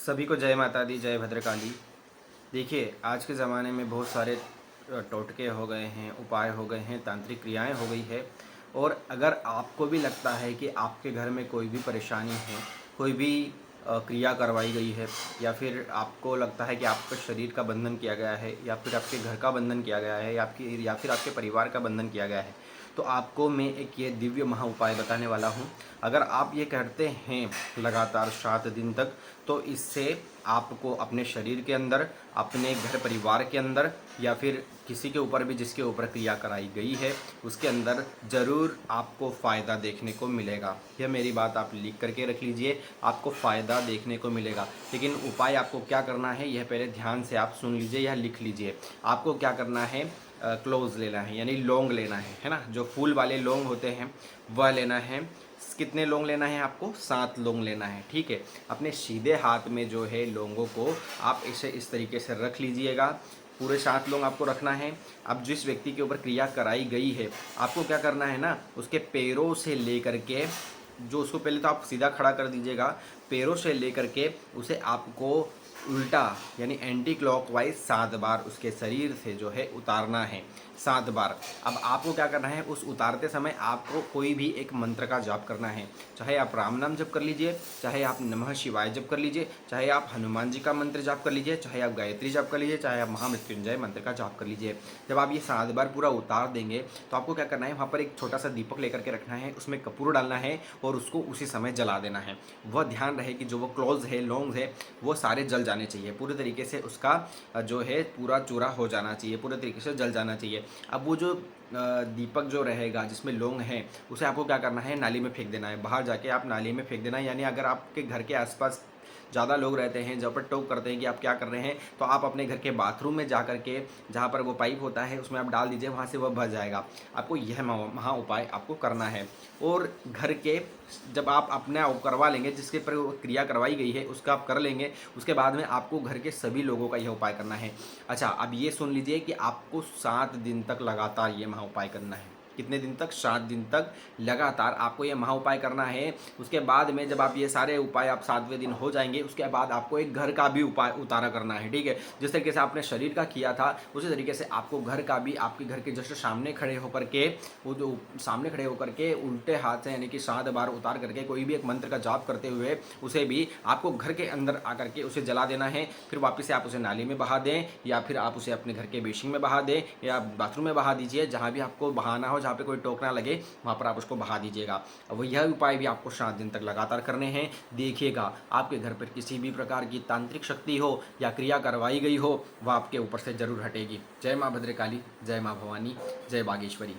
सभी को जय माता दी, जय भद्रकाली। देखिए, आज के ज़माने में बहुत सारे टोटके हो गए हैं, उपाय हो गए हैं, तांत्रिक क्रियाएं हो गई है। और अगर आपको भी लगता है कि आपके घर में कोई भी परेशानी है, कोई भी क्रिया करवाई गई है, या फिर आपको लगता है कि आपके शरीर का बंधन किया गया है, या फिर आपके घर का बंधन किया गया है, या फिर आपके परिवार का बंधन किया गया है, तो आपको मैं एक ये दिव्य महा उपाय बताने वाला हूँ। अगर आप ये करते हैं लगातार 7 दिन तक, तो इससे आपको अपने शरीर के अंदर, अपने घर परिवार के अंदर, या फिर किसी के ऊपर भी जिसके ऊपर क्रिया कराई गई है उसके अंदर ज़रूर आपको फ़ायदा देखने को मिलेगा। यह मेरी बात आप लिख करके रख लीजिए, आपको फ़ायदा देखने को मिलेगा। लेकिन उपाय आपको क्या करना है यह पहले ध्यान से आप सुन लीजिए या लिख लीजिए। आपको क्या करना है, क्लोज लेना है, यानी लौंग लेना है ना, जो फूल वाले लौंग होते हैं वह लेना है। कितने लौंग लेना है आपको? 7 लौंग लेना है, ठीक है। अपने सीधे हाथ में जो है लौंगों को आप इसे इस तरीके से रख लीजिएगा। पूरे 7 लौंग आपको रखना है। अब जिस व्यक्ति के ऊपर क्रिया कराई गई है, आपको क्या करना है ना, उसके पैरों से लेकर के, जो उसको पहले तो आप सीधा खड़ा कर दीजिएगा, पैरों से लेकर के उसे आपको उल्टा यानी एंटी क्लॉकवाइज 7 बार उसके शरीर से जो है उतारना है, 7 बार। अब आपको क्या करना है, उस उतारते समय आपको कोई भी एक मंत्र का जाप करना है। चाहे आप राम नाम जप कर लीजिए, चाहे आप नमः शिवाय जप कर लीजिए, चाहे आप हनुमान जी का मंत्र जाप कर लीजिए, चाहे आप गायत्री जाप कर लीजिए, चाहे आप महामृत्युंजय मंत्र का जाप कर लीजिए। जब आप ये 7 बार पूरा उतार देंगे तो आपको क्या करना है, वहाँ पर एक छोटा सा दीपक लेकर के रखना है, उसमें कपूर डालना है और उसको उसी समय जला देना है। वह ध्यान रहे कि जो वो क्लोज है, लौंग है, वो सारे जल जाने चाहिए, पूरे तरीके से उसका जो है पूरा चूरा हो जाना चाहिए, पूरे तरीके से जल जाना चाहिए। अब वो जो दीपक जो रहेगा जिसमें लौंग है, उसे आपको क्या करना है, नाली में फेंक देना है। बाहर जाके आप नाली में फेंक देना है। यानी अगर आपके घर के आसपास ज़्यादा लोग रहते हैं, जब पर टोक करते हैं कि आप क्या कर रहे हैं, तो आप अपने घर के बाथरूम में जा कर के, जहाँ पर वो पाइप होता है उसमें आप डाल दीजिए, वहाँ से वह भर जाएगा। आपको यह महा उपाय आपको करना है। और घर के जब आप अपने करवा लेंगे, जिसके पर क्रिया करवाई गई है उसका आप कर लेंगे, उसके बाद में आपको घर के सभी लोगों का यह उपाय करना है। अच्छा, अब ये सुन लीजिए कि आपको 7 दिन तक लगातार ये महा उपाय करना है। कितने दिन तक? 7 दिन तक लगातार आपको ये महा उपाय करना है। उसके बाद में जब आप ये सारे उपाय आप 7वें दिन हो जाएंगे, उसके बाद आपको एक घर का भी उपाय उतारा करना है, ठीक है। जिस तरीके से आपने शरीर का किया था, उसी तरीके से आपको घर का भी, आपके घर के जस्ट सामने खड़े होकर के, वो जो सामने खड़े होकर के उल्टे हाथ से यानी कि 7 बार उतार करके कोई भी एक मंत्र का जाप करते हुए उसे भी आपको घर के अंदर आकर के उसे जला देना है। फिर वापस से आप उसे नाली में बहा दें, या फिर आप उसे अपने घर के बेसिन में बहा दें, या बाथरूम में बहा दीजिए। जहाँ भी आपको बहाना हो, जहाँ पे कोई टोक ना लगे, वहाँ पर आप उसको बहा दीजिएगा। अब यह उपाय भी आपको 7 दिन तक लगातार करने हैं। देखिएगा, आपके घर पर किसी भी प्रकार की तांत्रिक शक्ति हो या क्रिया करवाई गई हो, वह आपके ऊपर से जरूर हटेगी। जय माँ भद्रकाली, जय माँ भवानी, जय बागेश्वरी।